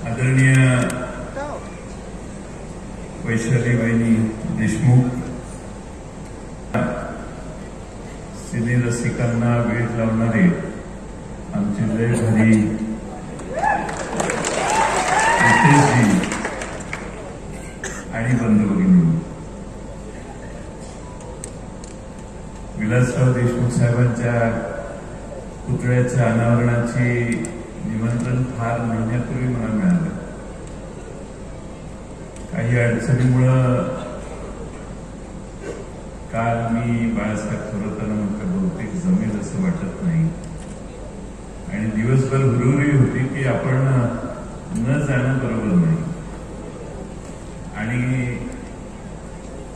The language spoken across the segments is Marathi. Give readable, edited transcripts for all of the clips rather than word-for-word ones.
आदरणीय वैशाली वहिनी देशमुख, सिने रसिकांना वेळ लावणारे आमचे लय भारी रितेशजी आणि बंधू भगिनी, विलासराव देशमुख साहेबांच्या पुतळ्याच्या अनावरणाची निमंत्रण फार महिन्यापूर्वी मला मिळालं. काही अडचणीमुळं काल मी बाळासाहेब थोरातांना म्हटलं बहुतेक जमेल असं वाटत नाही, आणि दिवसभर हुरहुरी होती की आपण न जाणं बरोबर नाही, आणि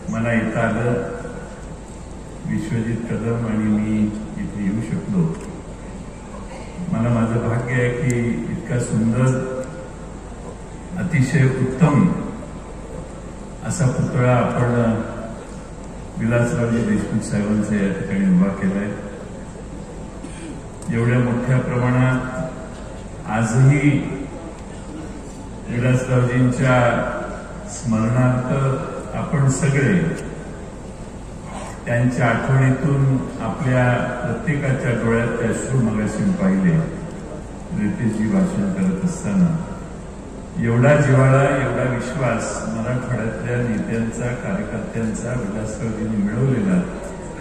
मला इथं आलं. विश्वजित कदम आणि मी इथे येऊ शकलो. मला माझं भाग्य आहे की इतका सुंदर, अतिशय उत्तम असा पुतळा आपण विलासरावजी देशमुख साहेबांचा या ठिकाणी उभा केलाय. एवढ्या मोठ्या प्रमाणात आजही विलासरावजींच्या स्मरणार्थ आपण सगळे त्यांच्या आठवणीतून आपल्या प्रत्येकाच्या डोळ्यात ते अश्रू मगाशी पाहिले. रितेशजी भाषण करत असताना एवढा जिव्हाळा, एवढा विश्वास मराठवाड्यातल्या नेत्यांचा, कार्यकर्त्यांचा विलासरावजींनी मिळवलेला,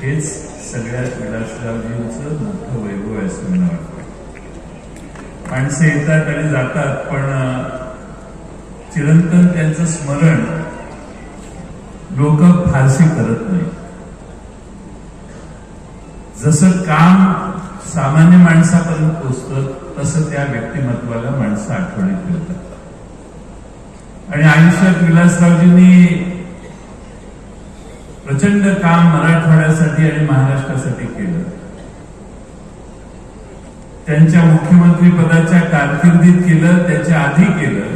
हेच सगळ्यात विलासरावजींचं मोठं वैभव आहे असं मला वाटतं. माणसं येतात आणि जातात, पण चिरंतन त्यांचं स्मरण लोक फारसे करत नाही. जसं काम सामान्य माणसापर्यंत पोचतं तसं त्या व्यक्तिमत्वाला माणसं आठवणीत ठेवतात. आणि आयुष्यात विलासरावजींनी प्रचंड काम मराठवाड्यासाठी आणि महाराष्ट्रासाठी केलं. त्यांच्या मुख्यमंत्री पदाच्या कारकिर्दीत केलं, त्याच्या आधी केलं,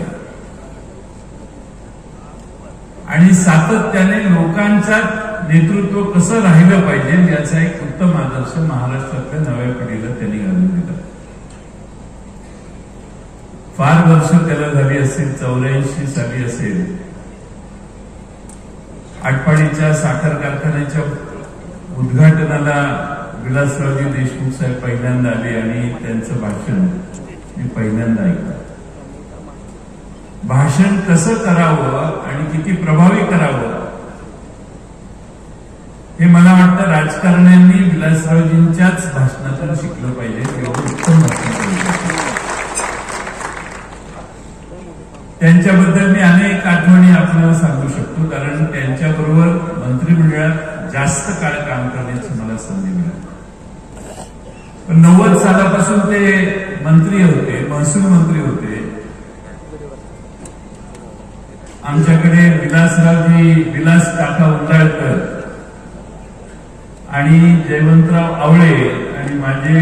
आणि सातत्याने लोकांच्या नेतृत्व कसं राहिलं पाहिजे याचा एक उत्तम आदर्श महाराष्ट्रातल्या नव्या पिढीला त्यांनी घालून दिला. फार वर्ष त्याला झाली असेल, 84 साली असेल, आटपाडीच्या साखर कारखान्याच्या उद्घाटनाला विलासरावजी देशमुख साहेब पहिल्यांदा आले आणि त्यांचं भाषण मी पहिल्यांदा ऐकलं. भाषण कसं करावं आणि किती प्रभावी करावं हे मला वाटतं राजकारण्यांनी विलासरावजींच्याच भाषणातून शिकलं पाहिजे. एवढं उत्तम भाषण केलं. त्यांच्याबद्दल मी अनेक आठवणी आपल्याला सांगू शकतो, कारण त्यांच्याबरोबर मंत्रिमंडळात जास्त काळ काम करण्याची मला संधी मिळाली. पण 90 सालापासून ते मंत्री होते, महसूल मंत्री होते. आमच्याकडे विलास काका उंडाळकर आणि जयवंतराव आवळे आणि माझे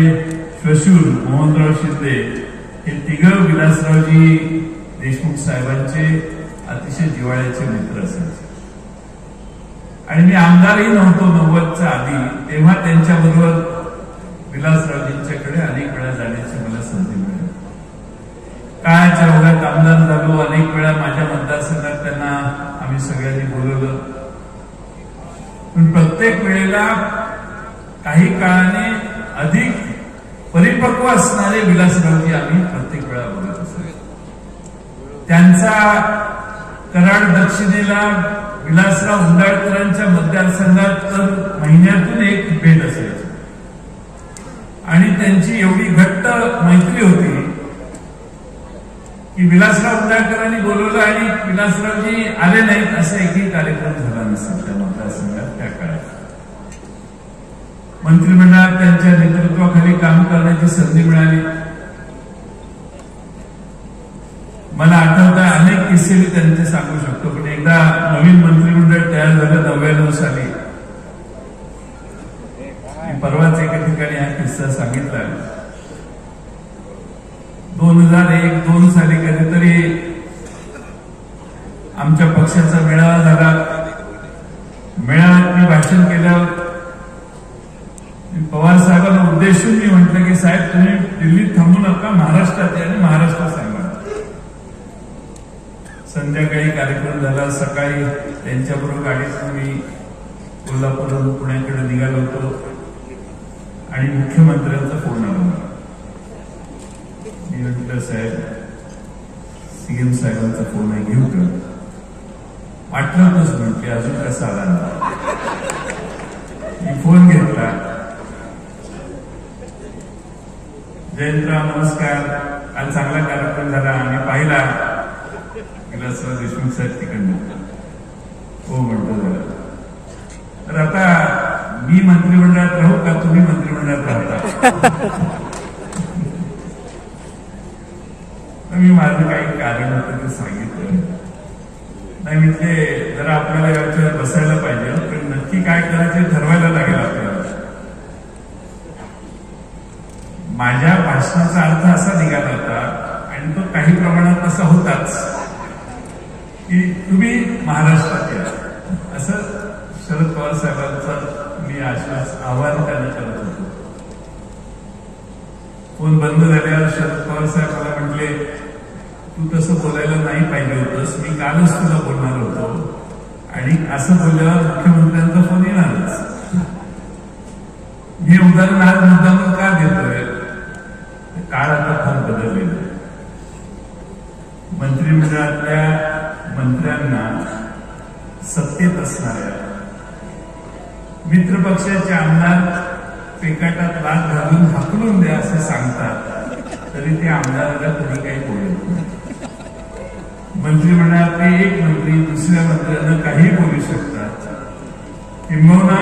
श्वशूर मोहनराव शिंदे हे तिघं विलासरावजी देशमुख साहेबांचे अतिशय जिव्हाळ्याचे मित्र असायचे. आणि मी आमदारही नव्हतो 90च्या आधी, तेव्हा त्यांच्याबरोबर विलासरावजींच्याकडे अनेक वेळा जाण्याची मला संधी मिळाली. काळाच्या ओघात आमदार झालो. अनेक वेळा माझ्या मतदारसंघात त्यांना आम्ही सगळ्यांनी बोलवलं, पण प्रत्येक वेळेला काही काळाने अधिक परिपक्व असणारे विलासरावजी आम्ही प्रत्येक वेळा बोलत असतो. त्यांचा कराड दक्षिणेला विलासराव उंडाळकरांच्या मतदारसंघात तर महिन्यातून एक भेट असायची, आणि त्यांची एवढी घट्ट मैत्री होती की विलासराव उंडाळकरांनी बोलवलं आणि विलासरावजी आले नाहीत असा एकही कार्यक्रम झाला नसेल त्या मतदारसंघात. त्या काळात मंत्रिमंडळात त्यांच्या नेतृत्वाखाली काम करण्याची संधी मिळाली. मला आठवतं, अनेक किस्से मी त्यांचे सांगू शकतो, पण एकदा नवीन मंत्रिमंडळ तयार झालं 99 साली. मी परवाच एका ठिकाणी हा किस्सा सांगितला. 2001-2 साली कधीतरी आमच्या पक्षाचा मेळावा झाला. मेळाव्यात मी भाषण केल्यावर पवार साहेबांना उद्देशून मी म्हटलं की साहेब, तुम्ही दिल्लीत थांबू नका, महाराष्ट्रात या आणि महाराष्ट्रात सांगा. संध्याकाळी कार्यक्रम झाला, सकाळी त्यांच्याबरोबर गाडीतून मी कोल्हापूरहून पुण्याकडे निघालो होतो आणि मुख्यमंत्र्यांचा फोन आला मला. मी म्हटलं साहेब, सीएम साहेबांचा फोन आहे, घेऊ का? वाटलं होतंच म्हटले, अजून कसा आला ना. मी फोन घेतला. जयंतराव नमस्कार, काल चांगला कार्यक्रम झाला, आम्ही पाहिला. विलासराव देशमुख साहेब तिकडनं हो म्हणतो झालं. तर आता मी मंत्रिमंडळात राहू का तुम्ही मंत्रिमंडळात राहता? मी माझं काही कारण होतं ते सांगितलं. नाही म्हटले जरा आपल्याला याच्यावर बसायला पाहिजे, पण नक्की काय करायचं ठरवायला लागेल आपल्याला. माझ्या भाषणाचा अर्थ असा निघाला होता आणि तो काही प्रमाणात असा होताच की तुम्ही महाराष्ट्रात या, असं शरद पवार साहेबांचा मी आवाहन त्यांना करत होतो. फोन बंद झाल्यावर शरद पवार साहेब मला म्हटले, तू तसं बोलायला नाही पाहिजे होतंस, मी कालच तुला बोलणार होतो. आणि असं बोलल्यावर मुख्यमंत्र्यांचा फोन येणारच. हे उदाहरण आज मुद्दाम का देतोय? काळ आता फार बदललेला आहे. मंत्रिमंडळातल्या मंत्र्यांना सत्तेत असणाऱ्या मित्रपक्षाचे आमदार पेकाटात लाच घालून हाकलून द्या असं सांगतात, तरी ते आमदाराला कधी काही बोलत नाही. मंत्रिमंडळातले एक मंत्री दुसऱ्या मंत्र्यांना काही बोलू शकतात. किंबहुना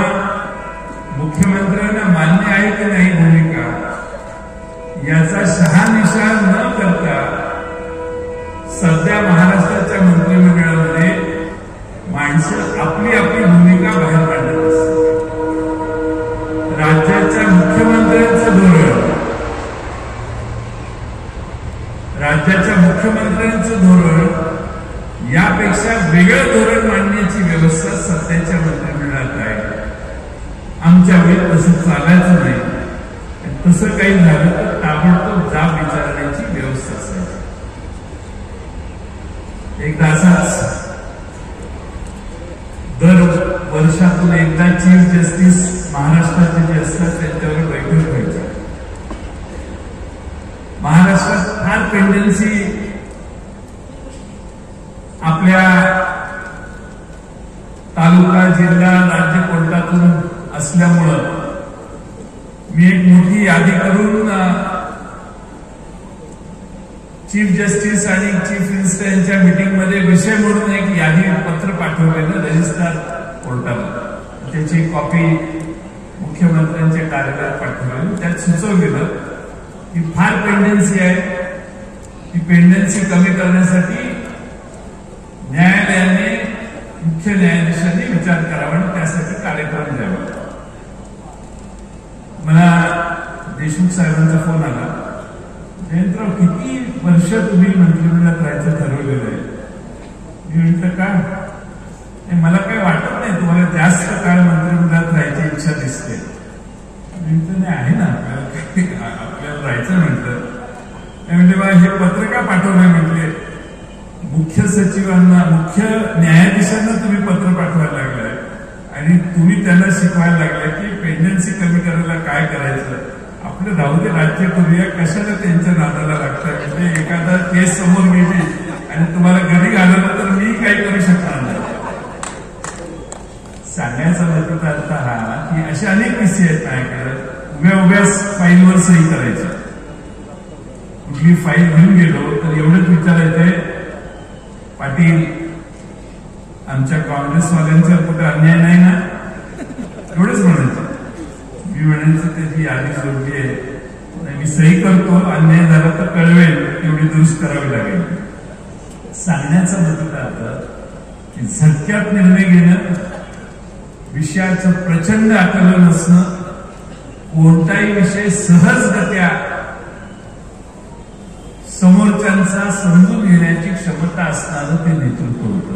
मुख्यमंत्र्यांना मान्य आहे की नाही भूमिका याचा शहानिशा न करता सध्या महाराष्ट्राच्या मंत्रिमंडळामध्ये माणसं आपली आपली भूमिका बाहेर काढत असतात. राज्याच्या मुख्यमंत्र्यांचं धोरण यापेक्षा वेगळं धोरण मांडण्याची व्यवस्था सध्याच्या मंत्रिमंडळात आहे. आमच्या वेळेत तसं चालायचं नाही. तसं काही झालं तर ताबडतोब जाब विचारण्याची व्यवस्था असायची. एकदा असाच दर वर्षातून एकदा चीफ जस्टिस महाराष्ट्राचे जे असतात त्यांच्यावर बैठक व्हायची. महाराष्ट्रात फार पेंडन्सी आपल्या तालुका जिल्हा राज्य कोर्टातून असल्यामुळं मी एक मोठी यादी करून चीफ जस्टिस आणि चीफ मिनिस्टर यांच्या मीटिंगमध्ये विषय म्हणून एक यादी पत्र पाठवलेलं रजिस्ट्रार कोर्टाला. त्याची कॉपी मुख्यमंत्र्यांच्या कार्यालयात पाठवलेली. त्यात सुचवलेलं की फार पेंडन्सी आहे, ती पेंडन्सी कमी करण्यासाठी न्यायालयाने मुख्य न्यायाधीशांनी विचार करावा आणि त्यासाठी कार्यक्रम द्यावा. मला देशमुख साहेबांचा फोन आला, जयंतराव किती वर्ष तुम्ही मंत्रिमंडळात राहायचं ठरवलेलं आहे? मी म्हटलं का? मला काही वाटत नाही तुम्हाला जास्त काळ मंत्रिमंडळात राहायची इच्छा दिसते. मी म्हटलं नाही, आहे ना आपल्याला राहायचं. म्हटलं म्हणजे बा हे पत्र का पाठवलंय? म्हटले मुख्य सचिवांना मुख्य न्यायाधीशांना तुम्ही पत्र पाठवायला लागलाय आणि तुम्ही त्यांना शिकवायला लागलाय की पेंडन्सी कमी करायला काय करायचं. आपलं राहू दे, राज्य करूया, कशाला त्यांच्या नादाला लागतात. म्हणजे एखादा केस समोर गेली आणि तुम्हाला घरी घालवलं तर मी काही करू शकणार नाही. सांगायचा महत्वाचा अर्थ हा की असे अनेक किस्से आहेत माझ्याकडे. उभ्या उभ्या फाईलवर सही करायची. कुठली फाईल घेऊन गेलो तर एवढंच विचारायचंय, पाटील आमच्या काँग्रेसवाल्यांच्या कुठे अन्याय नाही ना? एवढंच म्हणायचं. मी म्हणायचं त्याची यादी जोडली आहे, मी सही करतो, अन्याय झाला तर कळवेल, तेवढी दुरुस्त करावी लागेल. सांगण्याचा मतलब अर्थ की झटक्यात निर्णय घेणं, विषयाचं प्रचंड आकलन असणं, कोणताही विषय सहजगत्या समोरच्यांचा समजून घेण्याची क्षमता असणारं ते नेतृत्व होतं.